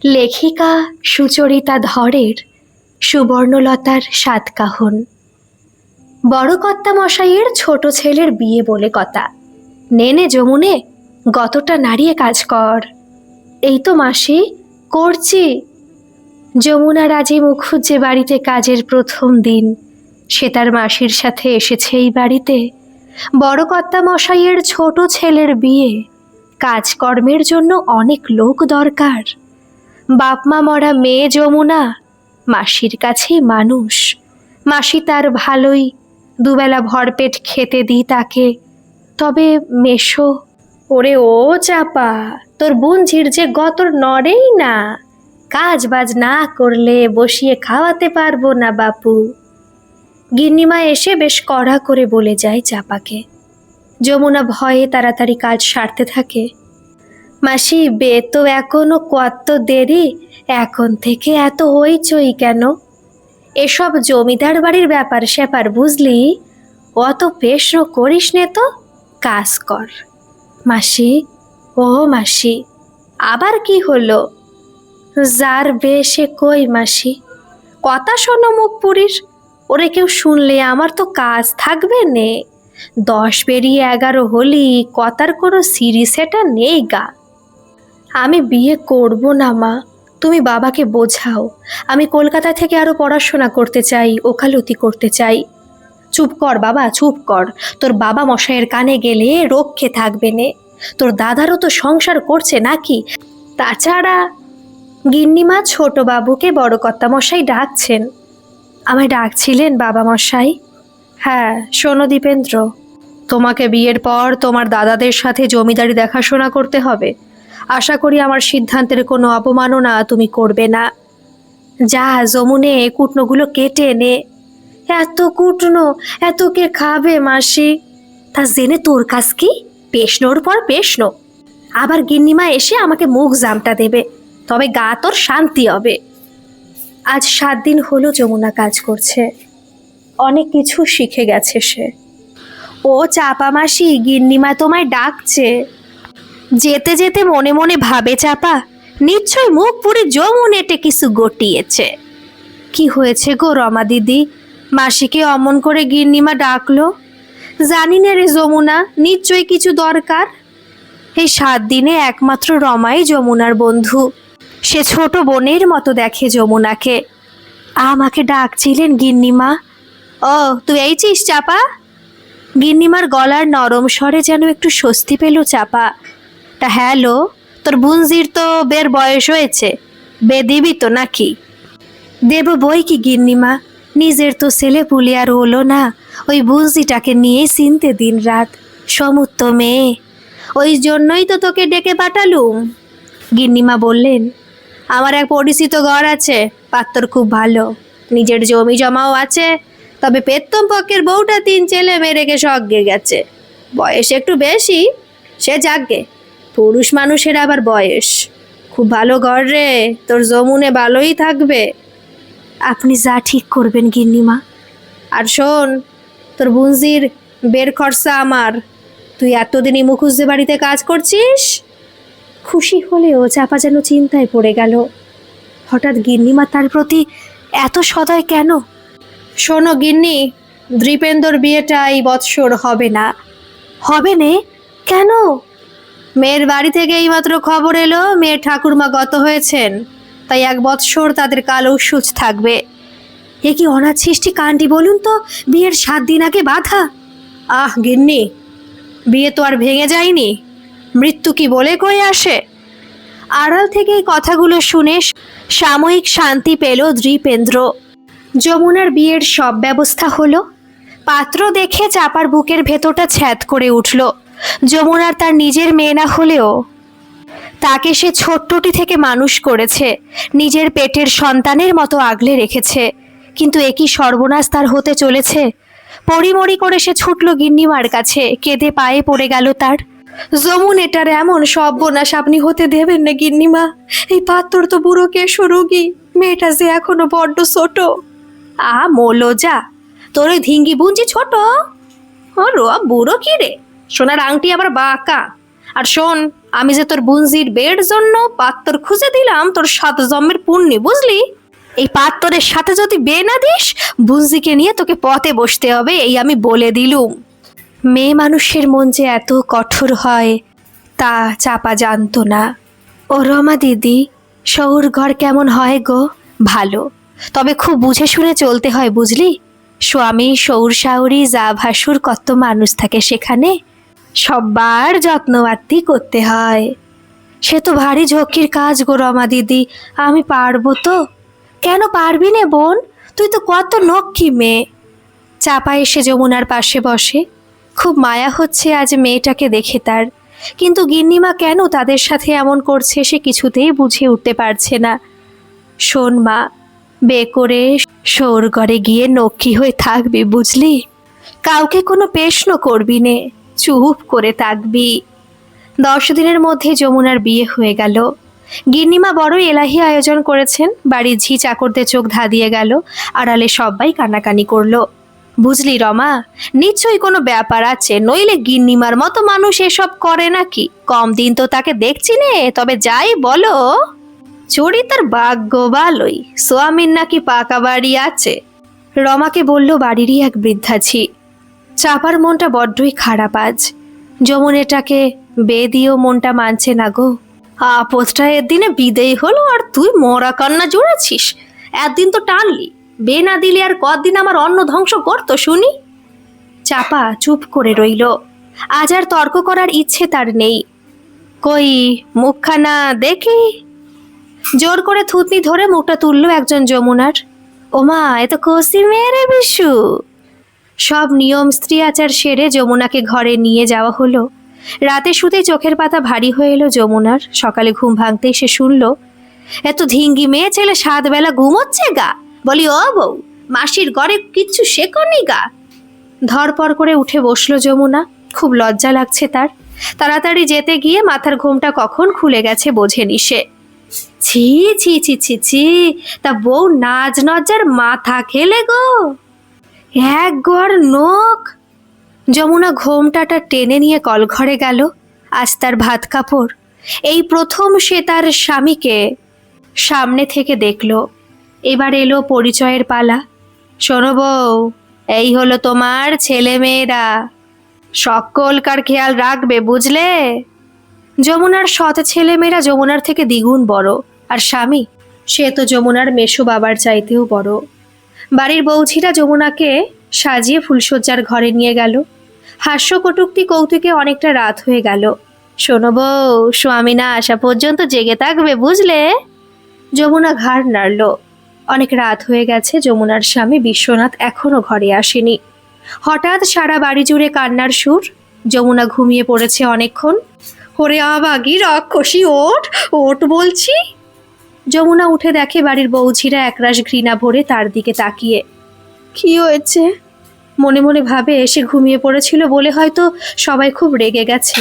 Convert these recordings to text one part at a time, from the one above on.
লেখিকা সুচরিতা ধরের সুবর্ণলতার সাতকাহন। বড় কর্তা মশাইয়ের ছোট ছেলের বিয়ে বলে কথা। নে নে যমুনে, গতটা নাড়িয়ে কাজ কর। এই তো মাসি, করছি। যমুনা রাজি মুখুজ্জে বাড়িতে কাজের প্রথম দিন। সে তার মাসির সাথে এসেছে এই বাড়িতে। বড় কর্তা মশাইয়ের ছোট ছেলের বিয়ে, কাজকর্মের জন্য অনেক লোক দরকার। বাপমা মরা মেয়ে যমুনা মাসির কাছেই মানুষ। মাসি তার ভালোই, দুবেলা ভরপেট খেতে দিই তাকে। তবে মেশো, ওরে ও চাপা, তোর বুনঝির যে গতর নড়েই না। কাজ বাজ না করলে বসিয়ে খাওয়াতে পারবো না বাপু। গিন্নিমা এসে বেশ কড়া করে বলে যায় চাপাকে। যমুনা ভয়ে তাড়াতাড়ি কাজ সারতে থাকে। মাসি, বে তো এখনো কত দেরি, এখন থেকে এত হইচই কেন? এসব জমিদার বাড়ির ব্যাপার স্যাপার বুঝলি, অত পেশো করিস নে তো, কাজ কর। মাসি, ও মাসি, আবার কি হলো? যার বেশে কই মাসি, কথা শোনো মুখ পুরির। ওরে কেউ শুনলে আমার তো কাজ থাকবে নে। 10 পেরিয়ে 11 হলি, কথার কোনো সিরি সেটা নেই গা। আমি বিয়ে করব না মা, তুমি বাবাকে বোঝাও। আমি কলকাতা থেকে আরো পড়াশোনা করতে চাই, ওকালতি করতে চাই। চুপ কর বাবা, চুপ কর। তোর বাবা মশাইয়ের কানে গেলে রক্ষে থাকবে নে। তোর দাদারও তো সংসার করছে নাকি? তাছাড়া গিন্নিমা ছোট বাবুকে বড় কর্তা মশাই ডাকছেন। আমায় ডাকছিলেন বাবা মশাই? হ্যাঁ, শোনো দীপেন্দ্র, তোমাকে বিয়ের পর তোমার দাদাদের সাথে জমিদারি দেখাশোনা করতে হবে। আশা করি আমার সিদ্ধান্তের কোনো অপমাননা তুমি করবে না। যা যমুনে কুটনোগুলো কেটে নে। এত কুটনো, এত কে খাবে মাসি? তা জেনে তোর কাজ কি? পেশনোর পর পেশনো। আবার গিন্নিমা এসে আমাকে মুখ জামটা দেবে, তবে গা তোর শান্তি হবে। আজ 7 দিন হলো যমুনা কাজ করছে। অনেক কিছু শিখে গেছে সে। ও চাপা মাসি, গিন্নিমা তোমায় ডাকছে। যেতে যেতে মনে মনে ভাবে চাপা, নিশ্চয় মুখ পুরি যমুনেটে কিছু গটিয়েছে। কি হয়েছে গো রমা দিদি, মাসিকে অমন করে গিন্নিমা ডাকলো? জানি না রে যমুনা, নিশ্চয়ই কিছু দরকার। এই 7 দিনে একমাত্র রমাই যমুনার বন্ধু। সে ছোট বোনের মতো দেখে যমুনাকে। আমাকে ডাকছিলেন গিন্নিমা? ও, তুই এইছিস চাপা? গিন্নিমার গলার নরম স্বরে যেন একটু স্বস্তি পেল চাপা। তা হ্যালো, তোর বুনজির তো বের বয়স হয়েছে, বে দিবি তো নাকি? দেব বই কি গিন্নিমা, নিজের তো ছেলে পুলি আর হলো না। ওই বুনজিটাকে নিয়ে চিনতে দিন রাত। সমুত্ত মেয়ে, ওই জন্যই তো তোকে ডেকে পাঠালুম। গিন্নিমা বললেন, আমার এক পরিচিত ঘর আছে, পাত্তর খুব ভালো, নিজের জমি জমাও আছে। তবে পেত্তম পক্ষের বউটা 3 ছেলে মেয়ে রেখে স্বর্গে গেছে। বয়স একটু বেশি, সে যাগ্গে, পুরুষ মানুষের আবার বয়স। খুব ভালো ঘর রে, তোর যমুনে ভালোই থাকবে। আপনি যা ঠিক করবেন গিন্নিমা। আর শোন, তোর বুনজির বের খরচা আমার। তুই এতদিনই মুখুজ্জে বাড়িতে কাজ করছিস। খুশি হলেও চাপা যেন চিন্তায় পড়ে গেল। হঠাৎ গিন্নিমা তার প্রতি এত সদয় কেন? শোনো গিন্নি, দীপেন্দর বিয়েটা এই বৎসর হবে না। হবে নে? কেন? মেয়ের বাড়ি থেকে এইমাত্র খবর এলো মেয়ের ঠাকুরমা গত হয়েছেন, তাই 1 বৎসর তাদের কালো সুচ থাকবে। এ কি অনাথ সৃষ্টি কাণ্ডি বলুন তো, বিয়ের 7 দিন আগে বাধা। আহ গিন্নি, বিয়ে তো আর ভেঙে যায়নি, মৃত্যু কি বলে কয়ে আসে? আড়াল থেকে এই কথাগুলো শুনে সাময়িক শান্তি পেল দীপেন্দ্র। যমুনার বিয়ের সব ব্যবস্থা হলো। পাত্র দেখে চাপার বুকের ভেতরটা ছ্যাদ করে উঠল। যমুনার তার নিজের মেয়ে না হলেও তাকে সে ছোট্টটি থেকে মানুষ করেছে, নিজের পেটের সন্তানের মতো আগলে রেখেছে। কিন্তু একই সর্বনাশ তার হতে চলেছে। পরিমরি করে সে ছুটল গিন্নিমার কাছে, কেঁদে পায়ে পড়ে গেল তার। যমুনেটার এমন সর্বনাশ আপনি হতে দেবেন না গিন্নিমা। এই পাত্র তো বুড়ো কেশরোগী, মেয়েটা যে এখনো বড্ড ছোট। মোলো যা, তোর ওই ধিঙ্গি বুঞ্জি ছোট? ও রোয়া বুড়ো কি রে, সোনার আংটি আবার বাঁকা। আর শোন, আমি যে তোর বুনজির বের জন্য পাত্তর খুঁজে দিলাম তোর 7 জন্মের পুণ্যি, বুঝলি? এই পাত্তরের সাথে যদি বিয়ে না দিস, বুনজিকে নিয়ে তোকে পথে বসতে হবে, এই আমি বলে দিলুম। মেয়ে মানুষের মন যে এত কঠোর হয় তা চাপা জানতো না। ও রমা দিদি, শহুর ঘর কেমন হয় গো? ভালো, তবে খুব বুঝে শুনে চলতে হয়, বুঝলি? স্বামী শৌর শাউরি যা ভাসুর কত মানুষ থাকে সেখানে, সব্বার যত্নবাত্তি করতে হয়। সে তো ভারী ঝক্কির কাজ গো রমা দিদি, আমি পারবো তো? কেন পারবি নে বোন, তুই তো কত নক্ষী মেয়ে। চাপা এসে যমুনার পাশে বসে। খুব মায়া হচ্ছে আজ মেয়েটাকে দেখে তার, কিন্তু গিন্নিমা কেন তাদের সাথে এমন করছে সে কিছুতেই বুঝে উঠতে পারছে না। শোন মা, বে করে শোর ঘরে গিয়ে নক্ষী হয়ে থাকবি, বুঝলি? কাউকে কোনো প্রশ্ন করবি নে, চুপ করে থাকবি। 10 দিনের মধ্যে যমুনার বিয়ে হয়ে গেল। গিন্নিমা বড় এলাহি আয়োজন করেছেন, বাড়ির ঝি চাকরদের চোখ ধাঁধিয়ে গেল, আড়ালে সবাই কানাকানি করলো। বুঝলি রমা, নিশ্চয়ই কোনো ব্যাপার আছে, নইলে গিন্নিমার মতো মানুষ এসব করে নাকি? কম দিন তো তাকে দেখছি নে, তবে যাই বলো চড়ি তার ভাগ্য ভালোই, সোয়ামীর নাকি পাকা বাড়ি আছে। রমাকে বলল বাড়িরই এক বৃদ্ধা ঝি। চাপার মনটা বড্ডই খারাপ আজ। যমুনেটাকে বে দিয়েও মনটা মানছে না গো। আপদটা এর দিনে বিদেয় হলো আর তুই মরা কান্না জোড়াছিস। একদিন তো টানলি, বে না দিলে আর কদিন আমার অন্ন ধ্বংস করতো শুনি। চাপা চুপ করে রইল। আজ আর তর্ক করার ইচ্ছে তার নেই। কই মুখখানা দেখি। জোর করে থুতনি ধরে মুখটা তুললো একজন যমুনার। ওমা, এ তো কষি মেরে বিশু। সব নিয়ম স্ত্রী আচার সেরে যমুনাকে ঘরে নিয়ে যাওয়া হলো। রাতে শুতে চোখের পাতা ভারী হয়ে এলো যমুনার। সকালে ঘুম ভাঙতেই সে শুনল, এত ধিঙ্গি মেয়ে ছেলে 7 বেলা ঘুমোচ্ছে গা। বলি ও বউ, মাসির ঘরে কিচ্ছু শেখনি গা? ধরপর করে উঠে বসলো যমুনা। খুব লজ্জা লাগছে তার। তাড়াতাড়ি যেতে গিয়ে মাথার ঘোমটা কখন খুলে গেছে বোঝেনি সে। ছি ছি ছি ছি ছি, তা বউ নাজ নজ্জার মাথা খেলে গো, এক গড় নোক। যমুনা ঘোমটাটা টেনে নিয়ে কলঘরে গেল। আজ তার ভাত কাপড়। এই প্রথম সে তার স্বামীকে সামনে থেকে দেখল। এবার এলো পরিচয়ের পালা। শোনো বউ, এই হলো তোমার ছেলে মেয়েরা, সকলকার খেয়াল রাখবে, বুঝলে? যমুনার সৎ ছেলেমেয়েরা যমুনার থেকে দ্বিগুণ বড়, আর স্বামী সে তো যমুনার মেসো বাবার চাইতেও বড়। বাড়ির বৌঝিরা যমুনাকে সাজিয়ে ফুলশয্যার ঘরে নিয়ে গেল। হাস্য কটূক্তি কৌতুকে অনেকটা রাত হয়ে গেল। শোনো বউ, স্বামী না আসা পর্যন্ত জেগে থাকবে, বুঝলে? যমুনা ঘাড় নাড়ল। অনেক রাত হয়ে গেছে, যমুনার স্বামী বিশ্বনাথ এখনো ঘরে আসেনি। হঠাৎ সারা বাড়ি জুড়ে কান্নার সুর। যমুনা ঘুমিয়ে পড়েছে অনেকক্ষণ। ওরে আবাগি রাক্ষসী, ওঠ ওঠ বলছি। যমুনা উঠে দেখে বাড়ির বৌঝিরা একরাশ ঘৃণা ভরে তার দিকে তাকিয়ে। কি হয়েছে? মনে মনে ভাবে, এসে ঘুমিয়ে পড়েছিল বলে হয়তো সবাই খুব রেগে গেছে।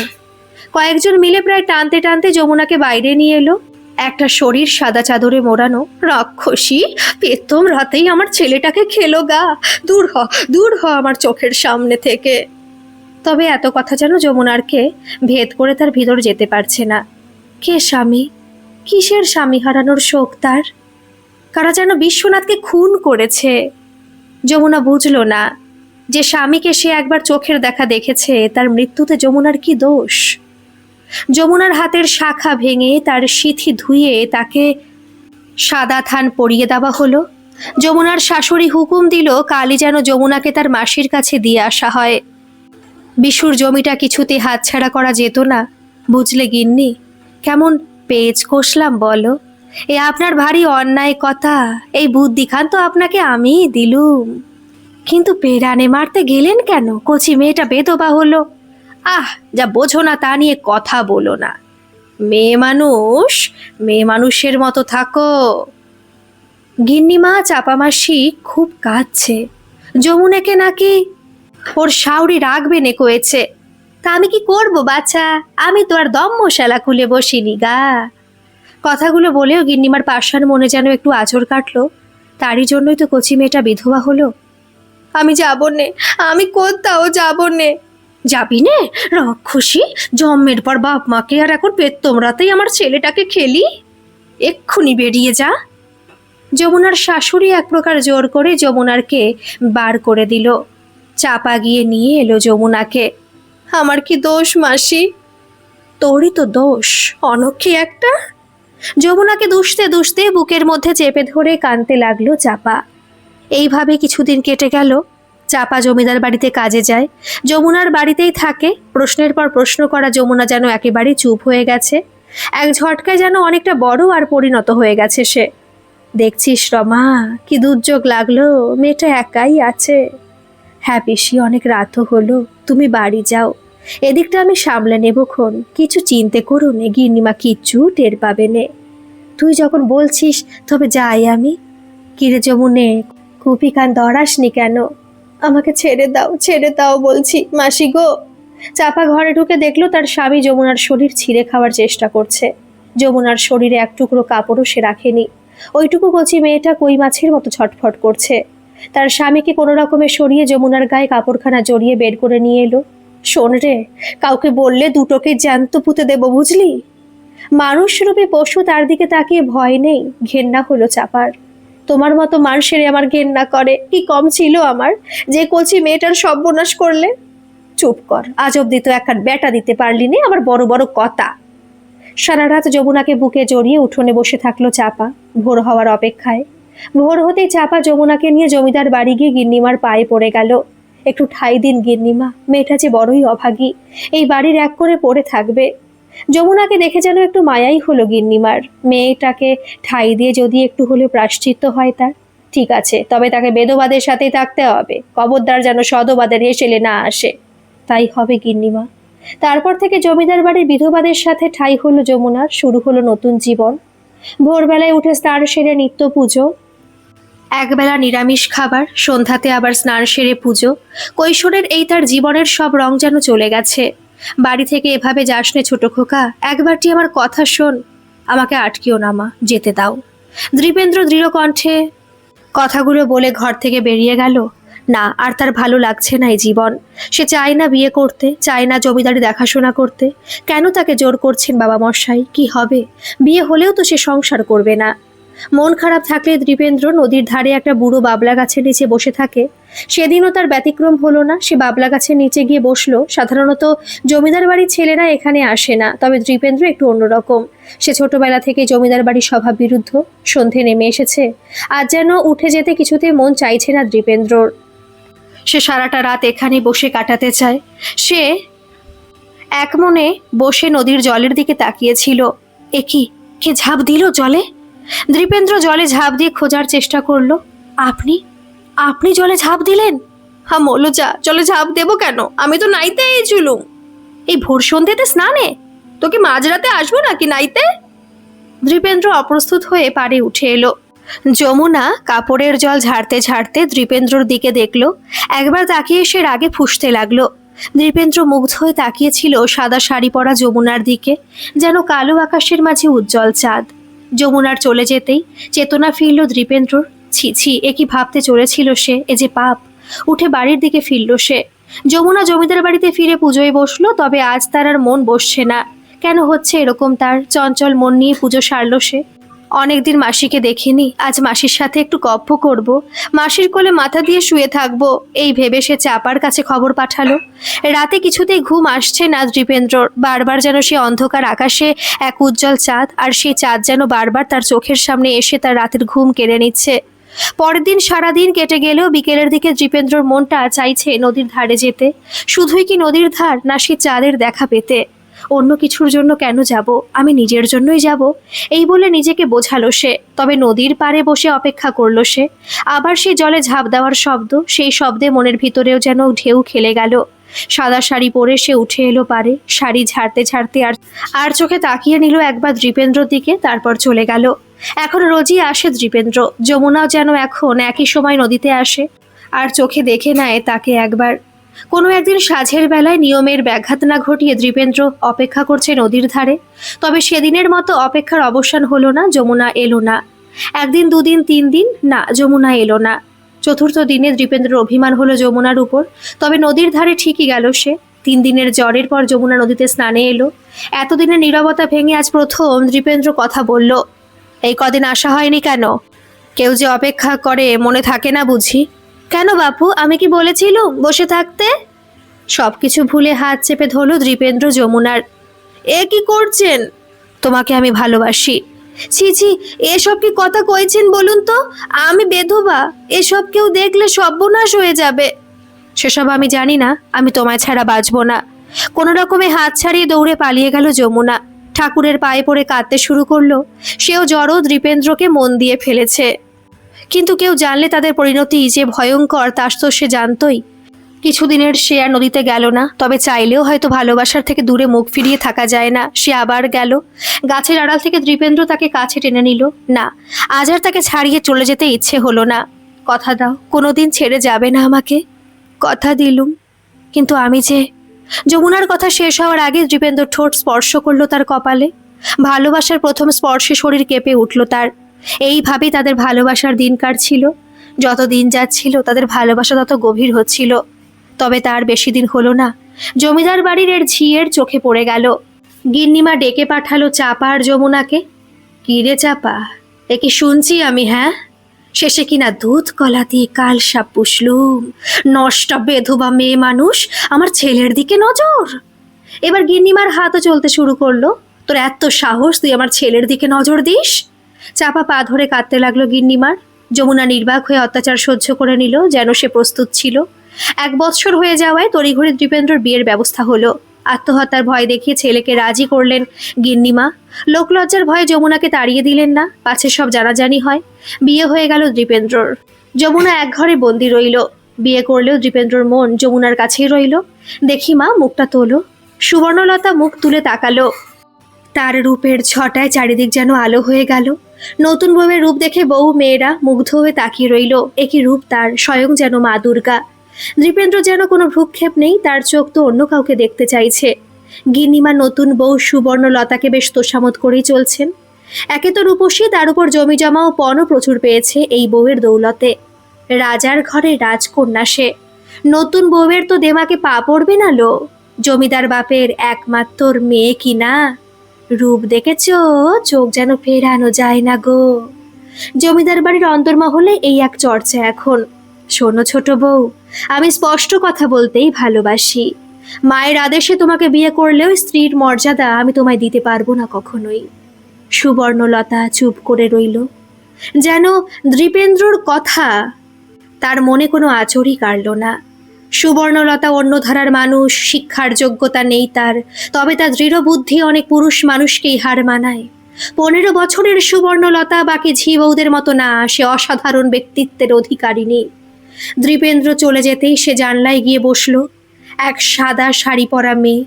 কয়েকজন মিলে প্রায় টানতে টানতে যমুনাকে বাইরে নিয়ে এলো। একটা শরীর সাদা চাদরে মোড়ানো। রাক্ষসী, পেতম রাতেই আমার ছেলেটাকে খেলো গা। দূর হ, দূর হ আমার চোখের সামনে থেকে। তবে এত কথা যেন যমুনারকে ভেদ করে তার ভিতর যেতে পারছে না। কে স্বামী? কিসের স্বামী হারানোর শোক তার? কারা যেন বিশ্বনাথকে খুন করেছে। যমুনা বুঝল না যে স্বামীকে সে একবার চোখের দেখা দেখেছে, তার মৃত্যুতে যমুনার কি দোষ। যমুনার হাতের শাখা ভেঙে তার সিথি ধুয়ে তাকে সাদা থান পরিয়ে দেওয়া হলো। যমুনার শাশুড়ি হুকুম দিল কালই যেন যমুনাকে তার মাসির কাছে দিয়ে আসা হয়। বিশুর জমিটা কিছুতে হাতছাড়া করা যেত না, বুঝলে গিন্নি? কেমন পেজ কষলাম বলো? এ আপনার ভারী অন্যায় কথা। এই বুদ্ধিখান তো আপনাকে আমিই দিলুম, কিন্তু পেরানে মারতে গেলেন কেন? কচি মেয়েটা বেধবা হলো। আহ, যা বোঝো না তা নিয়ে কথা বলো না। মেয়ে মানুষ, মেয়ে মানুষের মতো থাকো। গিন্নিমা চাপামাসি খুব কাঁদছে। যমুনাকে নাকি ওর শাউরি রাখবে নে কয়েছে। তা আমি কি করব বাছা, আমি তো আর দম্মশালা খুলে বসিনি গা। কথাগুলো বলেও গিন্নিমার পাষাণ মনে যেন একটু আঁচড় কাটলো। তারই জন্যই তো কচি মেয়েটা বিধবা হলো। আমি যাব নে, আমি কোথাও যাব নে। যাবি নে রাক্ষসী, জন্মের পর বাপ মাকে আর এখন পেট তোমরাতেই আমার ছেলেটাকে খেলি, এক্ষুনি বেরিয়ে যা। যমুনার শাশুড়ি এক প্রকার জোর করে যমুনারকে বার করে দিল। চাপা গিয়ে নিয়ে এলো যমুনাকে। আমার কি দোষ মাসি? তোরই তো দোষ, অনক্ষী একটা। যমুনাকে দুষতে দুষতে বুকের মধ্যে চেপে ধরে কাঁদতে লাগলো চাপা। এইভাবে কিছুদিন কেটে গেল। চাপা জমিদার বাড়িতে কাজে যায়, যমুনার বাড়িতেই থাকে। প্রশ্নের পর প্রশ্ন করা যমুনা যেন একেবারেই চুপ হয়ে গেছে। এক ঝটকায় যেন অনেকটা বড় আর পরিণত হয়ে গেছে সে। দেখছিস রমা, কি দুর্যোগ লাগলো, মেয়েটা একাই আছে। হ্যাঁ পিসি, অনেক রাতও হলো, তুমি বাড়ি যাও, এদিকটা আমি সামলে নেবক্ষণ। কিছু চিন্তে করো নে, গিন্নিমা কিচ্ছু টের পাবে নে। তুই যখন বলছিস তবে যাই আমি। কিরে যমুনে, কুপি কান ধরাসনি কেন? আমাকে ছেড়ে দাও বলছি মাসি গো। চাপা ঘরে ঢুকে দেখলো তার স্বামী যমুনার শরীর ছিঁড়ে খাওয়ার চেষ্টা করছে। যমুনার শরীরে এক টুকরো কাপড়ও সে রাখেনি। ওইটুকু কচি মেয়েটা কই মাছের মতো ছটফট করছে। তার স্বামীকে কোনো রকমে সরিয়ে যমুনার গায়ে কাপড়খানা জড়িয়ে বের করে নিয়ে এলো। শোন রে, কাউকে বললে দুটোকে জ্যান্ত পুঁতে দেবো বুঝলি। মানুষরূপী পশু তার দিকে তাকিয়ে ভয় নেই, ঘেন্না হলো চাপার। তোমার মতো মানুষের আমার ঘেন্না করে, কি কম ছিল আমার যে কচি মেয়েটার সর্বনাশ করলে? চুপ কর, আজ অব্দি তো এক বেটা দিতে পারলি নে, আবার বড় বড় কথা। সারা রাত যমুনাকে বুকে জড়িয়ে উঠোনে বসে থাকলো চাপা, ভোর হওয়ার অপেক্ষায়। ভোর হতেই চাপা যমুনাকে নিয়ে জমিদার বাড়ি গিয়ে গিন্নিমার পায়ে পড়ে গেল। একটু ঠাঁই দিন গিন্নিমা, মেয়েটা যে বড়ই অভাগী, এই বাড়ির এক করে পড়ে থাকবে। যমুনাকে দেখে যেন একটু মায়াই হলো গিন্নিমার। মেয়েটাকে ঠাঁই দিয়ে যদি একটু হলেও প্রায়শ্চিত্ত হয় তার, ঠিক আছে, তবে তাকে বেদবাদের সাথেই থাকতে হবে, খবরদার যেন সদবাদের হেসেলে না আসে। তাই হবে গিন্নিমা। তারপর থেকে জমিদার বাড়ির বিধবাদের সাথে ঠাঁই হলো যমুনার, শুরু হলো নতুন জীবন। ভোরবেলায় উঠে স্নান সেরে নিত্য পুজো, একবেলা নিরামিষ খাবার, সন্ধ্যাতে আবার স্নান সেরে পুজো। কৈশোরের এই তার জীবনের সব রং যেন চলে গেছে। বাড়ি থেকে এভাবে যাস নে ছোট খোকা, একবারটি আমার কথা শোন। আমাকে আটকিও না মা, যেতে দাও। দৃপেন্দ্র দৃঢ় কণ্ঠে কথাগুলো বলে ঘর থেকে বেরিয়ে গেল। না, আর তার ভালো লাগছে না এই জীবন। সে চায় না বিয়ে করতে, চায় না জমিদারি দেখাশোনা করতে। কেন তাকে জোর করছেন বাবা মশাই? কি হবে? বিয়ে হলেও তো সে সংসার করবে না। মন খারাপ থাকলে দৃপেন্দ্র নদীর ধারে একটা বুড়ো বাবলা গাছের নিচে বসে থাকে। সেদিনও তার ব্যতিক্রম হলো না, সে বাবলা গাছের নিচে গিয়ে বসলো। সাধারণত জমিদার বাড়ির ছেলেরা এখানে আসে না, তবে দৃপেন্দ্র একটু অন্যরকম। সে ছোটবেলা থেকে জমিদার বাড়ির স্বভাব বিরুদ্ধ। সন্ধে নেমে এসেছে, আজ যেন উঠে যেতে কিছুতেই মন চাইছে না দৃপেন্দ্রর। সে সারাটা রাত এখানে বসে কাটাতে চায়। সে এক মনে বসে নদীর জলের দিকে তাকিয়েছিল। একি, কে ঝাঁপ দিল জলে? দৃপেন্দ্র জলে ঝাঁপ দিয়ে খোঁজার চেষ্টা করলো। আপনি আপনি জলে ঝাঁপ দিলেন? হ্যাঁ মলো, যা, জলে ঝাঁপ দেবো কেন? আমি তো নাইতে এইছিলুম। এই ভোর সন্ধ্যেতে স্নানে? তোকে মাঝরাতে আসবো নাকি নাইতে? দৃপেন্দ্র অপ্রস্তুত হয়ে পাড়ে উঠে এলো। যমুনা কাপড়ের জল ঝাড়তে ঝাড়তে দৃপেন্দ্রর দিকে দেখলো। একবার তাকিয়ে সে রাগে ফুঁসতে লাগলো। দৃপেন্দ্র মুগ্ধ হয়ে তাকিয়েছিল সাদা শাড়ি পরা যমুনার দিকে, যেন কালো আকাশের মাঝে উজ্জ্বল চাঁদ। যমুনার চলে যেতেই চেতনা ফিরল দৃপেন্দ্রর। ছি ছি, এ কি ভাবতে চলেছিল সে? এ যে পাপ। উঠে বাড়ির দিকে ফিরল সে। যমুনা জমিদার বাড়িতে ফিরে পুজোয় বসলো, তবে আজ তার আর মন বসছে না। কেন হচ্ছে এরকম? তার চঞ্চল মন নিয়ে পুজো সারল সে। অনেকদিন মাসিকে দেখিনি, আজ মাসির সাথে একটু গপ্প করব, মাসির কোলে মাথা দিয়ে শুয়ে থাকবো, এই ভেবে সে চাপার কাছে খবর পাঠালো। রাতে কিছুতেই ঘুম আসছে না দৃপেন্দ্রর। বারবার যেন সে অন্ধকার আকাশে এক উজ্জ্বল চাঁদ, আর সেই চাঁদ যেন বারবার তার চোখের সামনে এসে তার রাতের ঘুম কেড়ে নিচ্ছে। পরের দিন সারাদিন কেটে গেলেও বিকেলের দিকে দৃপেন্দ্রর মনটা চাইছে নদীর ধারে যেতে। শুধুই কি নদীর ধার, না সে চাঁদের দেখা পেতে? অন্য কিছুর জন্য কেন যাব? আমি নিজের জন্যই যাব, এই বলে নিজেকে বোঝালো সে। তবে নদীর পাড়ে বসে অপেক্ষা করলো সে। আবার সেই জলে ঝাঁপ দেওয়ার শব্দ, সেই শব্দে মনের ভিতরেও যেন ঢেউ খেলে গেল। সাদা শাড়ি পরে সে উঠে এলো পারে, শাড়ি ঝাড়তে ঝাড়তে আর চোখে তাকিয়ে নিল একবার দৃপেন্দ্রর দিকে, তারপর চলে গেল। এখন রোজই আসে দৃপেন্দ্র। যমুনাও যেন এখন একই সময় নদীতে আসে, আর চোখে দেখে নেয় তাকে একবার। কোনো একদিন সাঁঝের বেলায় নিয়মের ব্যাঘাত না ঘটিয়ে দৃপেন্দ্র অপেক্ষা করছে নদীর ধারে। তবে সেদিনের মতো অপেক্ষার অবসান হলো না, যমুনা এলো না। একদিন, দুদিন, 3 দিন, না, যমুনা এলো না। চতুর্থ দিনে দৃপেন্দ্রের অভিমান হলো যমুনার উপর। তবে নদীর ধারে ঠিকই গেল সে। 3 দিনের জ্বরের পর যমুনা নদীতে স্নানে এলো। এতদিনের নীরবতা ভেঙে আজ প্রথম নৃপেন্দ্র কথা বলল। এই কদিন আসা হয়নি কেন? কেউ যে অপেক্ষা করে মনে থাকে না বুঝি? কেন বাপু, আমি কি বলেছিলুম বসে থাকতে? সবকিছু ভুলে হাত চেপে ধরল নৃপেন্দ্র যমুনার। এ কি করছেন? তোমাকে আমি ভালোবাসি। ছি ছি, এসব কি কথা কইছেন বলুন তো? আমি বেধবা, এসব কেউ দেখলে সর্বনাশ হয়ে যাবে। সেসব আমি জানি না, আমি তোমায় ছাড়া বাঁচবো না। কোনো রকমে হাত ছাড়িয়ে দৌড়ে পালিয়ে গেল যমুনা। ঠাকুরের পায়ে পড়ে কাঁদতে শুরু করলো। সেও জড়ো নৃপেন্দ্রকে মন দিয়ে ফেলেছে। কিন্তু কেউ জানলে তাদের পরিণতি যে ভয়ঙ্কর তা তো সে জানতই। কিছুদিনের সে আর নদীতে গেল না, তবে চাইলেও হয়তো ভালোবাসার থেকে দূরে মুখ ফিরিয়ে থাকা যায় না। সে আবার গেল। গাছের আড়াল থেকে নৃপেন্দ্র তাকে কাছে টেনে নিল। না, আজ আর তাকে ছাড়িয়ে চলে যেতে ইচ্ছে হলো না। কথা দাও, কোনোদিন ছেড়ে যাবে না আমাকে? কথা দিলুম, কিন্তু আমি যে। যমুনার কথা শেষ হওয়ার আগে নৃপেন্দ্র ঠোঁট স্পর্শ করলো তার কপালে। ভালোবাসার প্রথম স্পর্শে শরীর কেঁপে উঠল তার। এইভাবেই তাদের ভালোবাসার দিন কাটছিল। যত দিন যাচ্ছিল তাদের ভালোবাসা তত গভীর হচ্ছিল। তবে তার বেশি দিন হলো না, জমিদার বাড়ির এর ঝিয়ের চোখে পড়ে গেল। গিন্নিমা ডেকে পাঠালো চাপা আর যমুনাকে। কি রে চাপা, এ কি শুনছি আমি? হ্যাঁ, শেষে কিনা দুধ কলা দিয়ে কাল সাপ পুষলুম। নষ্টা বেধবা মেয়ে মানুষ, আমার ছেলের দিকে নজর। এবার গিন্নিমার হাতও চলতে শুরু করলো। তোর এত সাহস, তুই আমার ছেলের দিকে নজর দিস? চাপা পা ধরে কাঁদতে লাগলো গিন্নিমার। যমুনা নির্বাক হয়ে অত্যাচার সহ্য করে নিল, যেন সে প্রস্তুত ছিল। 1 বৎসর হয়ে যাওয়ায় তড়িঘড়ি নৃপেন্দ্রর বিয়ের ব্যবস্থা হলো। আত্মহত্যার ভয় দেখিয়ে ছেলেকে রাজি করলেন গিন্নিমা। লোকলজ্জার ভয়ে যমুনাকে তাড়িয়ে দিলেন না, পাছে সব জানাজানি হয়। বিয়ে হয়ে গেল নৃপেন্দ্রর। যমুনা এক ঘরে বন্দি রইল। বিয়ে করলেও নৃপেন্দ্রর মন যমুনার কাছেই রইল। দেখি মা, মুখটা তোলো। সুবর্ণলতা মুখ তুলে তাকালো। তার রূপের ছটায় চারিদিক যেন আলো হয়ে গেল। নতুন বউয়ের রূপ দেখে বউ মেয়েরা মুগ্ধ হয়ে তাকিয়ে রইল। একই রূপ তার, স্বয়ং যেন মা দুর্গা। নৃপেন্দ্র যেন কোনো ভ্রুক্ষেপ নেই, তার চোখ তো অন্য কাউকে দেখতে চাইছে। গিন্নিমা নতুন বউ সুবর্ণলতাকে বেশ তোষামত করেই চলছেন। একে তো রূপসী, তার উপর জমি জমা ও পণও প্রচুর পেয়েছে এই বউয়ের দৌলতে। রাজার ঘরে রাজকন্যা সে। নতুন বউয়ের তো দেমাকে পা পড়বে না লো। জমিদার বাপের একমাত্র মেয়ে কি না? রূপ দেখেছ, চোখ যেন ফেরানো যায় না গো। জমিদার বাড়ির অন্তর্মহলে এই এক চর্চা এখন। শোনো ছোট বউ, আমি স্পষ্ট কথা বলতেই ভালোবাসি। মায়ের আদেশে তোমাকে বিয়ে করলেও স্ত্রীর মর্যাদা আমি তোমায় দিতে পারবো না কখনোই। সুবর্ণলতা চুপ করে রইল, যেন নৃপেন্দ্রর কথা তার মনে কোনো আঁচড়ই কাড়ল না। সুবর্ণলতা অন্য ধারার মানুষ, শিক্ষার যোগ্যতা নেই তার, তবে তার দৃঢ় বুদ্ধি অনেক পুরুষ মানুষকেই হার মানায়। 15 বছরের সুবর্ণলতা বাকি ঝি বউদের মতো না, সে অসাধারণ ব্যক্তিত্বের অধিকারিণী। নৃপেন্দ্র চলে যেতেই সে জানলায় গিয়ে বসল। এক সাদা শাড়ি পরা মেয়ে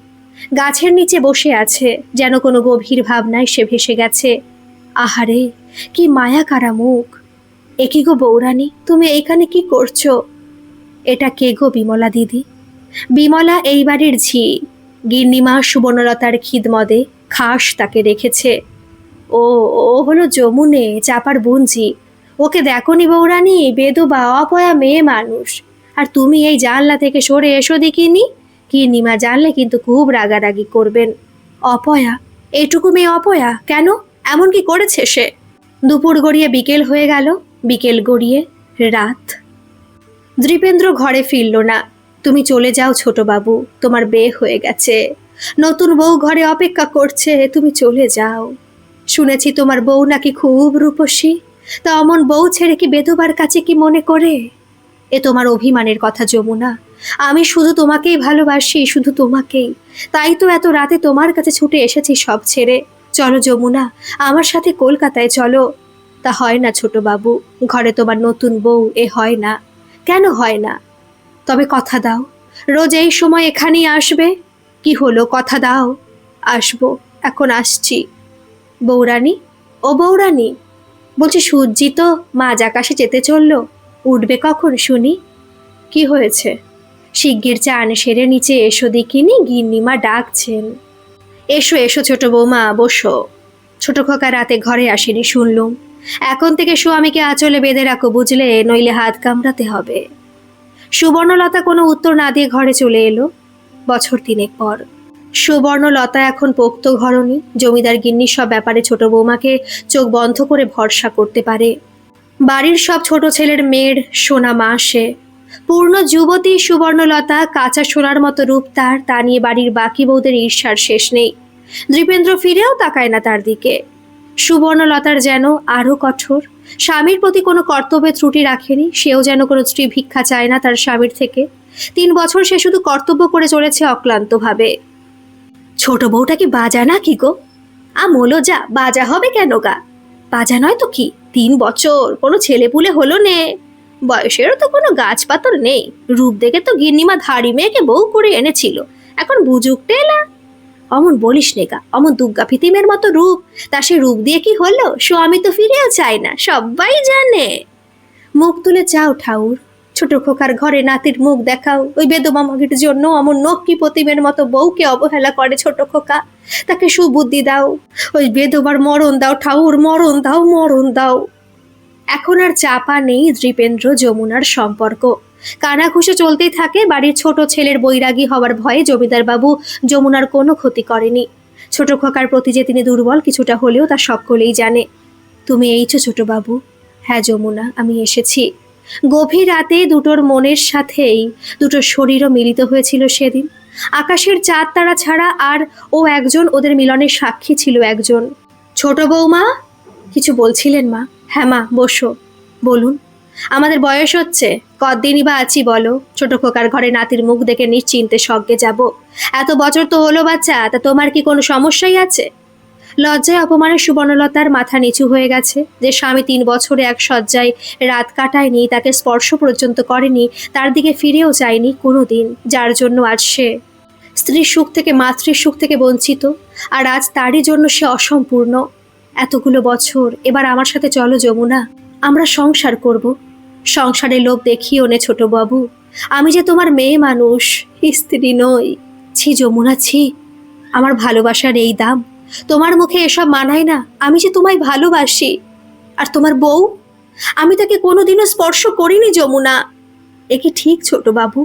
গাছের নিচে বসে আছে, যেন কোনো গভীর ভাবনায় সে ভেসে গেছে। আহারে, কি মায়া কারা মুখ! এ কি গো বৌরানী, তুমি এইখানে কি করছো? এটা কে গো বিমলা দিদি? বিমলা এই বাড়ির ঝি। গিন্নিমা সুবর্ণলতার খিদমদে খাস তাকে রেখেছে। ও ও হলো যমুনে, চাপার বুনঝি। ওকে দেখনি বৌরানী, বেদবা অপয়া মেয়ে মানুষ। আর তুমি এই জানলা থেকে সরে এসো দেখিনি। গিন্নিমা জানলে কিন্তু খুব রাগারাগি করবেন। অপয়া? এইটুকু মেয়ে অপয়া কেন? এমন কি করেছে সে? দুপুর গড়িয়ে বিকেল হয়ে গেল, বিকেল গড়িয়ে রাত। নৃপেন্দ্র ঘরে ফিরল না। তুমি চলে যাও ছোট বাবু, তোমার বিয়ে হয়ে গেছে, নতুন বউ ঘরে অপেক্ষা করছে, তুমি চলে যাও। শুনেছি তোমার বউ নাকি খুব রূপসী, তা অমন বউ ছেড়ে কি বেধবার কাছে কি মনে করে? এ তোমার অভিমানের কথা যমুনা। আমি শুধু তোমাকেই ভালোবাসি, শুধু তোমাকেই। তাই তো এত রাতে তোমার কাছে ছুটে এসেছি সব ছেড়ে। চলো যমুনা, আমার সাথে কলকাতায় চলো। তা হয় না ছোট বাবু, ঘরে তোমার নতুন বউ, এ হয় না। কেন হয় না? তবে কথা দাও, রোজ এই সময় এখানেই আসবে। কি হলো, কথা দাও। আসবো, এখন আসছি। বৌরানী, ও বৌরানী, বলছি সূর্যি তো মাঝ আকাশে যেতে চললো, উঠবে কখন শুনি? কি হয়েছে? শিগগির চান সেরে নিচে এসো দেখিনি, গিন্নিমা ডাকছেন। এসো এসো ছোট বৌমা, বসো। ছোট খোকা রাতে ঘরে আসেনি শুনলুম। এখন থেকে স্বামীকে আঁচলে বেঁধে রাখো বুঝলে, নইলে হাত কামড়াতে হবে। সুবর্ণলতা কোনো উত্তর না দিয়ে ঘরে চলে এলো। বছর 3 পর সুবর্ণলতা এখন পোক্ত ঘরণী, জমিদার গিন্নি সব ব্যাপারে ছোট বৌমাকে চোখ বন্ধ করে ভরসা করতে পারে। বাড়ির সব ছোট ছেলের মেয়ের সোনা মা সে। পূর্ণ যুবতী সুবর্ণলতা, কাঁচা সোনার মতো রূপ তার, তা নিয়ে বাড়ির বাকি বউদের ঈর্ষার শেষ নেই। নৃপেন্দ্র ফিরেও তাকায় না তার দিকে। সুবর্ণলতার যেন আরো কঠোর, স্বামীর প্রতি কোনো কর্তব্যে ত্রুটি রাখেনি, সেও যেন কোনো স্ত্রী ভিক্ষা চায় না তার স্বামীর থেকে। 3 বছর সে শুধু কর্তব্য করে চলেছে অক্লান্তভাবে। ছোট বউটা কি বাজা না কি গো? আমলো যা, বাজা হবে কেন গা? বাজা নয় তো কি, 3 বছর কোনো ছেলেপুলে হলো নে, বয়সেরও তো কোনো গাছ পাতর নেই। রূপ দেখে তো গিন্নিমা ধাড়ি মেয়েকে বউ করে এনেছিল, এখন বুঝুক টেলা। অমন বলিস নে গা, অমন দুর্গা ফিতিমের মতো রূপ, তা সে রূপ দিয়ে কি হলো? স্বামী তো ফিরেও চায় না, সবাই জানে। মুখ তুলে চাও ঠাউর, ছোট খোকার ঘরে নাতির মুখ দেখাও। ওই বেদমামাগির জন্য অমন নক্কি প্রতিমের মতো বউকে অবহেলা করে ছোট খোকা। তাকে সুবুদ্ধি দাও, ওই বেদবার মরণ দাও ঠাউর, মরণ দাও, মরণ দাও। এখন আর চাপা নেই নৃপেন্দ্র যমুনার সম্পর্ক, কানাঘুষে চলতেই থাকে। বাড়ির ছোট ছেলের বৈরাগী হওয়ার ভয়ে জমিদার বাবু যমুনার কোনো ক্ষতি করেনি। ছোট খোকার প্রতি যে তিনি দুর্বল কিছুটা হলেও তা সকলেই জানে। তুমি এইছো ছোট বাবু? হ্যাঁ যমুনা, আমি এসেছি। গভীর রাতে দুটোর মনের সাথেই দুটো শরীরও মিলিত হয়েছিল সেদিন। আকাশের চাঁদ তারা ছাড়া আর ও একজন, ওদের মিলনের সাক্ষী ছিল একজন। ছোট বৌমা কিছু বলছিলেন মা? হ্যাঁ মা, বসো। বলুন। আমাদের বয়স হচ্ছে, কতদিনই বা আছি বলো? ছোট খোকার ঘরে নাতির মুখ দেখে নিশ্চিন্তে স্বর্গে যাব। এত বছর তো হলো বাচ্চা, তা তোমার কি কোনো সমস্যাই আছে? লজ্জায় অপমানে সুবর্ণলতার মাথা নিচু হয়ে গেছে। যে স্বামী 3 বছরে এক শয্যায় রাত কাটায়নি, তাকে স্পর্শ পর্যন্ত করেনি, তার দিকে ফিরেও চায়নি কোনো দিন, যার জন্য আজ সে স্ত্রীর সুখ থেকে, মাতৃর সুখ থেকে বঞ্চিত, আর আজ তারই জন্য সে অসম্পূর্ণ। এতগুলো বছর, এবার আমার সাথে চলো যমুনা, আমরা সংসার করব। সংসারের লোভ দেখিও নে ছোট বাবু, আমি যে তোমার মেয়ে মানুষ, স্ত্রী নই। ছি যমুনা ছি, আমার ভালোবাসার এই দাম, তোমার মুখে এসব মানায় না। আমি যে তোমায় ভালোবাসি। আর তোমার বউ, আমি তাকে কোনোদিনও স্পর্শ করিনি যমুনা। এ কি ঠিক ছোট বাবু?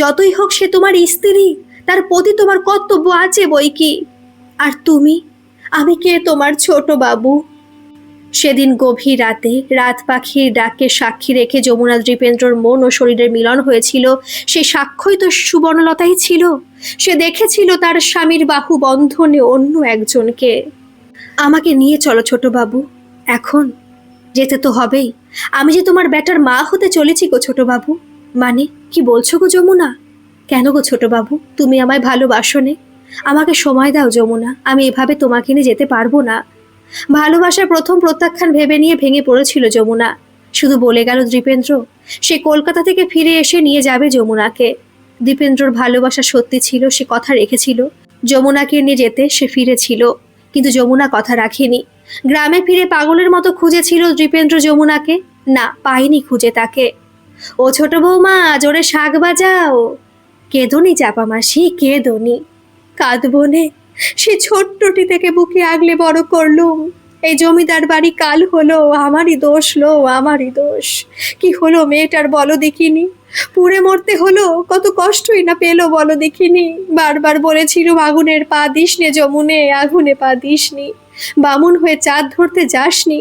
যতই হোক সে তোমার স্ত্রী, তার প্রতি তোমার কর্তব্য আছে বই কি। আর তুমি, আমি কে তোমার ছোট বাবু? সেদিন গভীর রাতে রাত পাখির ডাককে সাক্ষী রেখে যমুনা নৃপেন্দ্রর মন ও শরীরের মিলন হয়েছিল, সে সাক্ষ্যই তো সুবর্ণলতাই ছিল। সে দেখেছিল তার স্বামীর বাহু বন্ধনে অন্য একজনকে। আমাকে নিয়ে চলো ছোট বাবু, এখন যেতে তো হবেই। আমি যে তোমার বেটার মা হতে চলেছি গো ছোট বাবু। মানে কি বলছো গো যমুনা? কেন গো ছোট বাবু, তুমি আমায় ভালোবাসো নে? আমাকে সময় দাও যমুনা, আমি এভাবে তোমাকে নিয়ে যেতে পারবো না। ভালোবাসার প্রথম প্রত্যাখ্যান ভেবে নিয়ে ভেঙে পড়েছিল যমুনা। শুধু বলে গেল নৃপেন্দ্র সে কলকাতা থেকে ফিরে এসে নিয়ে যাবে যমুনাকে। দীপেন্দ্রর ভালোবাসা সত্যি ছিল, সে কথা রেখেছিল। যমুনাকে নিয়ে যেতে সে ফিরেছিল, কিন্তু যমুনা কথা রাখেনি। গ্রামে ফিরে পাগলের মতো খুঁজেছিল দীপেন্দ্র যমুনাকে, না পায়নি খুঁজে তাকে। ও ছোট বৌমা, জোরে শাক বাজাও। কেঁদোনি চাপা মাসি, কেঁদোনি। কাঁদবো নে, সে ছোট্টটি থেকে বুকে আগলে বড় করলুম। এই জমিদার বাড়ি কাল হলো, আমারই দোষ লো, আমারই দোষ। কি হলো মেয়েটার বলো দেখিনি? পুড়ে মরতে হলো, কত কষ্টই না পেলো বলো দেখিনি। বারবার বলেছিল আগুনের পা দিসনে যমুনে, আগুনে পা দিসনি। বামুন হয়ে চাঁদ ধরতে যাসনি,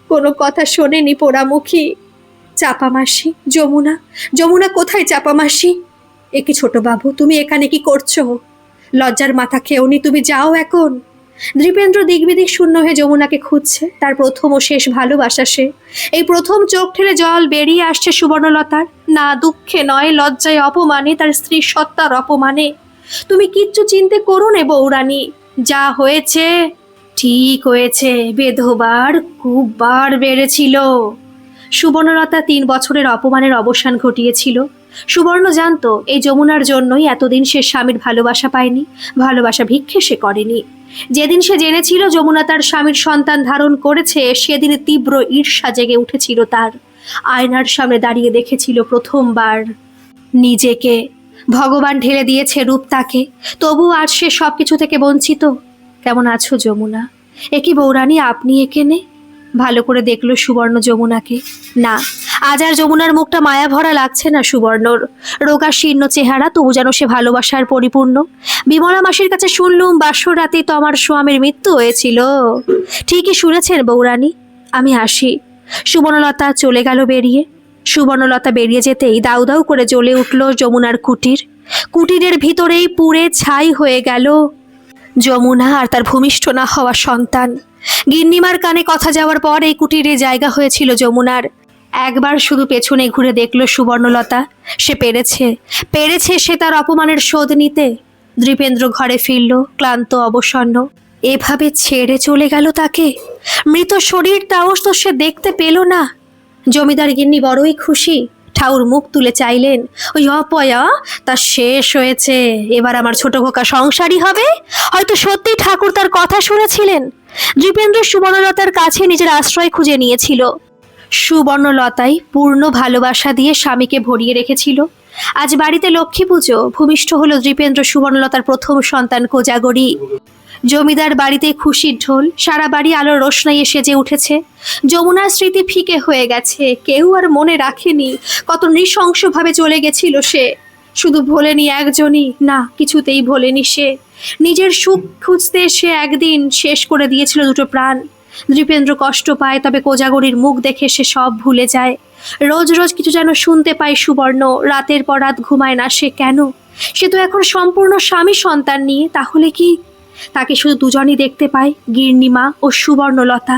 কোনো কথা শোনেনি পোড়ামুখী। চাপা মাসি, যমুনা, যমুনা কোথায় চাপা মাসি? এ কি ছোট বাবু, তুমি এখানে কি করছো? লজ্জার মাথা খেওনি, তুমি যাও এখন। নৃপেন্দ্র দিকবিদিক শূন্য হয়ে যমুনাকে খুঁজছে, তার প্রথম ও শেষ ভালোবাসা সে। এই প্রথম চোখ ঠেলে জল বেরিয়ে আসছে সুবর্ণলতার, না দুঃখে নয়, লজ্জায়, অপমানে, তার স্ত্রীর সত্তার অপমানে। তুমি কিচ্ছু চিন্তে করো নে বৌরানী, যা হয়েছে ঠিক হয়েছে। বেধবার খুব বার বেড়েছিল। সুবর্ণলতা 3 বছরের অপমানের অবসান ঘটিয়েছিল। সুবর্ণ জানতো এই যমুনার জন্যই এতদিন সে স্বামীর ভালোবাসা পায়নি, ভালোবাসা ভিক্ষে সে করেনি। যেদিন সে জেনেছিল যমুনা তার স্বামীর সন্তান ধারণ করেছে, সেদিন তীব্র ঈর্ষা জেগে উঠেছিল তার। আয়নার সামনে দাঁড়িয়ে দেখেছিল প্রথমবার নিজেকে। ভগবান ঢেলে দিয়েছে রূপ তাকে, তবু আজ সে সবকিছু থেকে বঞ্চিত। কেমন আছো যমুনা? এ কি বৌরানী, আপনি এখানে? ভালো করে দেখলো সুবর্ণ যমুনাকে। না, আজ আর যমুনার মুখটা মায়া ভরা লাগছে না সুবর্ণর। রোগা শীর্ণ চেহারা, তবু যেন সে ভালোবাসার পরিপূর্ণ। বিমলা মাসির কাছে শুনলুম বাসর রাতেই তো আমার স্বামীর মৃত্যু হয়েছিল। ঠিকই শুনেছেন বৌরানী, আমি আসি। সুবর্ণলতা চলে গেল বেরিয়ে। সুবর্ণলতা বেরিয়ে যেতেই দাউ দাউ করে জ্বলে উঠল যমুনার কুটির। কুটিরের ভিতরেই পুড়ে ছাই হয়ে গেল যমুনা আর তার ভূমিষ্ঠ না হওয়া সন্তান। গিন্নিমার কানে কথা যাওয়ার পর এই কুটিরে জায়গা হয়েছিল যমুনার। একবার শুধু পেছনে ঘুরে দেখল সুবর্ণলতা, সে পেরেছে সে তার অপমানের শোধ নিতে। দীপেন্দ্র ঘরে ফিরল ক্লান্ত অবসন্ন। এভাবে ছেড়ে চলে গেল তাকে। মৃত শরীরটাও তো সে দেখতে পেল না। জমিদার গিন্নি বড়ই খুশি। ঠাউর মুখ তুলে চাইলেন, ওই অপয়া তার শেষ হয়েছে, এবার আমার ছোট খোকা সংসারী হবে। হয়তো সত্যি ঠাকুর তার কথা শুনেছিলেন। দীপেন্দ্র সুবর্ণলতার কাছে নিজের আশ্রয় খুঁজে নিয়েছিল। সুবর্ণলতাই পূর্ণ ভালোবাসা দিয়ে স্বামীকে ভরিয়ে রেখেছিল। আজ বাড়িতে লক্ষ্মী পুজো, ভূমিষ্ঠ হলো দীপেন্দ্র সুবর্ণলতার প্রথম সন্তান কোজাগরী। জমিদার বাড়িতে খুশির ঢোল, সারা বাড়ি আলোর রোশনাইয়ে সেজে উঠেছে। যমুনার স্মৃতি ফিকে হয়ে গেছে, কেউ আর মনে রাখেনি কত নৃশংসভাবে চলে গেছিল সে। শুধু ভোলেনি একজনই, না কিছুতেই ভোলেনি সে। নিজের সুখ খুঁজতে সে একদিন শেষ করে দিয়েছিল দুটো প্রাণ। দীপেন্দ্র কষ্ট পায়, তবে কোজাগরীর মুখ দেখে সে সব ভুলে যায়। রোজ রোজ কিছু যেন শুনতে পায় সুবর্ণ, রাতের পর রাত ঘুমায় না সে কেন? সে তো এখন সম্পূর্ণ স্বামী সন্তান নিয়ে, তাহলে কি? তাকে শুধু দুজনই দেখতে পায়, গিন্নিমা ও সুবর্ণলতা।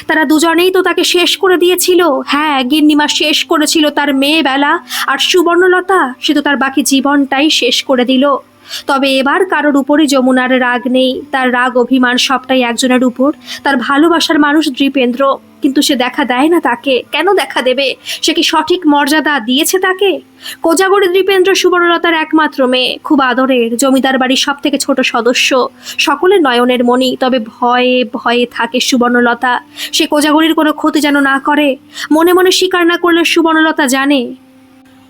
তারা দুজনেই তো তাকে শেষ করে দিয়েছিল। হ্যাঁ, গিন্নিমা শেষ করেছিল তার মেয়ে বেলা, আর সুবর্ণলতা সে তো তার বাকি জীবনটাই শেষ করে দিল। তবে এবার কারোর উপরে যমুনার রাগ নেই, তার রাগ অভিমান সবটাই একজনের উপর, তার ভালোবাসার মানুষ দীপেন্দ্র। কিন্তু সে দেখা দেয় না তাকে। কেন দেখা দেবে? সে কি সঠিক মর্যাদা দিয়েছে তাকে? কোজাগরী দীপেন্দ্র সুবর্ণলতার একমাত্র মেয়ে, খুব আদরের, জমিদার বাড়ির সব থেকে ছোট সদস্য, সকলের নয়নের মণি। তবে ভয়ে ভয়ে থাকে সুবর্ণলতা, সে কোজাগরীর কোনো ক্ষতি যেন না করে। মনে মনে স্বীকার না করলে সুবর্ণলতা জানে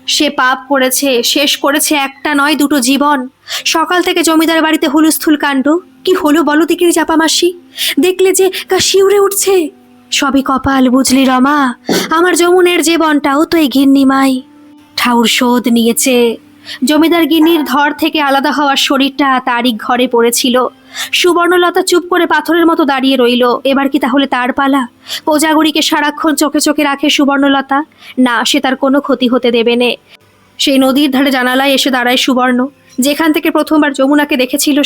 সে পাপ করেছে, শেষ করেছে একটা নয় দুটো জীবন। সকাল থেকে জমিদার বাড়িতে হুলস্থুল কাণ্ড। কি হলো বলো দিকির চাপামাসি? দেখলে যে গা শিউরে উঠছে। সবই কপাল বুঝলি রমা, আমার যমুনের জীবনটাও তো এই গিন্নিমাই ঠাউর শোধ নিয়েছে। জমিদার গিন্নির ধর থেকে আলাদা হওয়ার শরীরটা তারই ঘরে পড়েছিল। সুবর্ণলতা চুপ করে পাথরের মতো দাঁড়িয়ে রইল। এবার কি তাহলে তার পালা? কোজাগরীকে সারাক্ষণ চোখে চোখে রাখে সুবর্ণলতা। না, সে তার কোনো ক্ষতি হতে দেবে নে। সেই নদীর ধারে জানালায় এসে দাঁড়ায় সুবর্ণ, যেখান থেকে প্রথমবার যমুনাকে দেখেছিল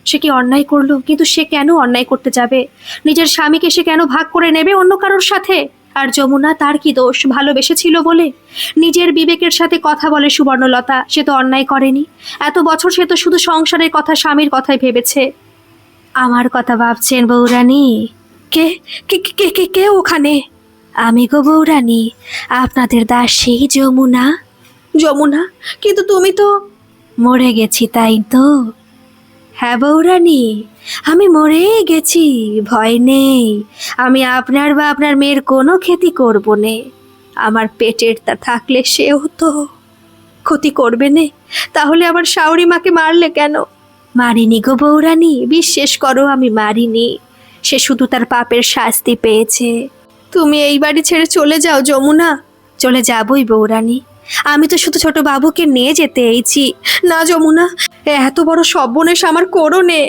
সে কি অন্যায় করলো? কিন্তু সে কেন অন্যায় করতে যাবে? নিজের স্বামীকে সে কেন ভাগ করে নেবে অন্য কারোর সাথে? আর যমুনা, তার কি দোষ? ভালোবেসেছিল বলে। নিজের বিবেকের সাথে কথা বলে সুবর্ণলতা, সে তো অন্যায় করেনি। এত বছর সে তো শুধু সংসারের কথা, স্বামীর কথাই ভেবেছে। আমার কথা ভাবছেন বৌরানী? কে কে কে কে কে ওখানে? আমি গো বৌরানী, আপনাদের দাসী যমুনা। যমুনা? কিন্তু তুমি তো মরে গেছি, তাই তো? হ্যাঁ বৌরানী, আমি মরেই গেছি, ভয় নেই। আমি আপনার বা আপনার মেয়ের কোনো ক্ষতি করব নে। আমার পেটের তা থাকলে সেও তো ক্ষতি করবে নে। তাহলে আমার শাওরি মাকে মারলে কেন? মারিনি গো বৌরানী, বিশ্বাস করো আমি মারিনি। সে শুধু তার পাপের শাস্তি পেয়েছে। তুমি এই বাড়ি ছেড়ে চলে যাও যমুনা। চলে যাবই বৌরানী, আমি তো শুধু ছোট বাবুকে নিয়ে যেতে এইছি। না যমুনা, এত বড় সর্বনেশ আমার করো নে।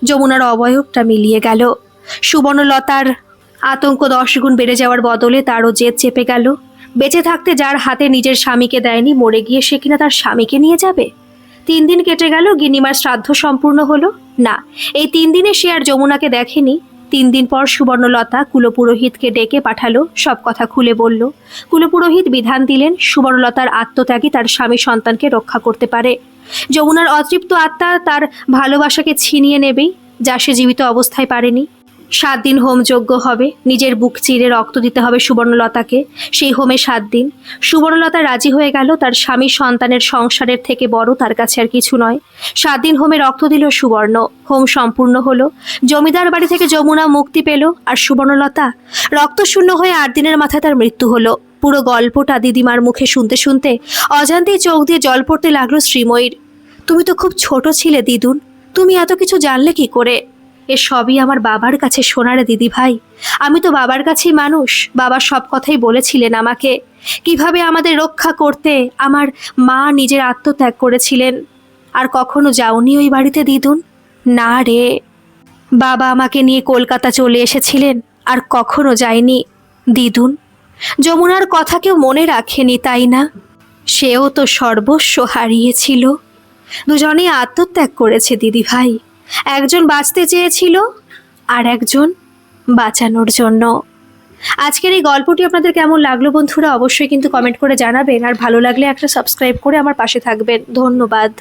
যমুনার অবয়বটা মিলিয়ে গেল। সুবর্ণলতার আতঙ্ক 10 গুণ বেড়ে যাওয়ার বদলে তারও জেদ চেপে গেল। বেঁচে থাকতে যার হাতে নিজের স্বামীকে দেয়নি, মরে গিয়ে সে কিনা তার স্বামীকে নিয়ে যাবে। 3 দিন কেটে গেল, গিন্নিমার শ্রাদ্ধ সম্পূর্ণ হলো না। এই 3 দিনে সে আর যমুনাকে দেখেনি। 3 দিন পর সুবর্ণলতা কুলপুরোহিতকে ডেকে পাঠালো, সব কথা খুলে বলল। কুলপুরোহিত বিধান দিলেন, সুবর্ণলতার আত্মত্যাগী তার স্বামী সন্তানকে রক্ষা করতে পারে। যমুনার অতৃপ্ত আত্মা তার ভালোবাসাকে ছিনিয়ে নেবেই, যা সে জীবিত অবস্থায় পারেনি। 7 দিন হোমযজ্ঞ হবে, নিজের বুক চিরে রক্ত দিতে হবে সুবর্ণলতাকে। সেই হোমে 7 দিন। সুবর্ণলতা রাজি হয়ে গেল, তার স্বামী সন্তানের সংসারের থেকে বড় তার কাছে আর কিছু নয়। 7 দিন হোমে রক্ত দিল সুবর্ণ। হোম সম্পূর্ণ হলো। জমিদার বাড়ি থেকে যমুনা মুক্তি পেল, আর সুবর্ণলতা রক্তশূন্য হয়ে 8 দিনের মাথায় তার মৃত্যু হলো। পুরো গল্পটা দিদিমার মুখে শুনতে শুনতে অজান্তেই চোখ দিয়ে জল পড়তে লাগলো শ্রীময়ীর। তুমি তো খুব ছোট ছিলে দিদুন, তুমি এত কিছু জানলে কি করে? এ সবই আমার বাবার কাছে শোনার দিদি ভাই। আমি তো বাবার কাছেই মানুষ, বাবা সব কথাই বলেছিলেন আমাকে, কিভাবে আমাদের রক্ষা করতে আমার মা নিজের আত্মত্যাগ করেছিলেন। আর কখনো যাওনি ওই বাড়িতে দিদুন? না রে, বাবা আমাকে নিয়ে কলকাতা চলে এসেছিলেন, আর কখনো যায়নি দিদুন। যমুনার কথা কেউ মনে রাখেনি, তাই না? সেও তো সর্বস্ব হারিয়েছিল। দুজনেই আত্মত্যাগ করেছে দিদি ভাই। একজন বাঁচতে চেয়েছিল, আর একজন বাঁচানোর জন্য। আজকের এই গল্পটি আপনাদের কেমন লাগলো বন্ধুরা, অবশ্যই কিন্তু কমেন্ট করে জানাবেন। আর ভালো লাগলে একটা সাবস্ক্রাইব করে আমার পাশে থাকবেন। ধন্যবাদ।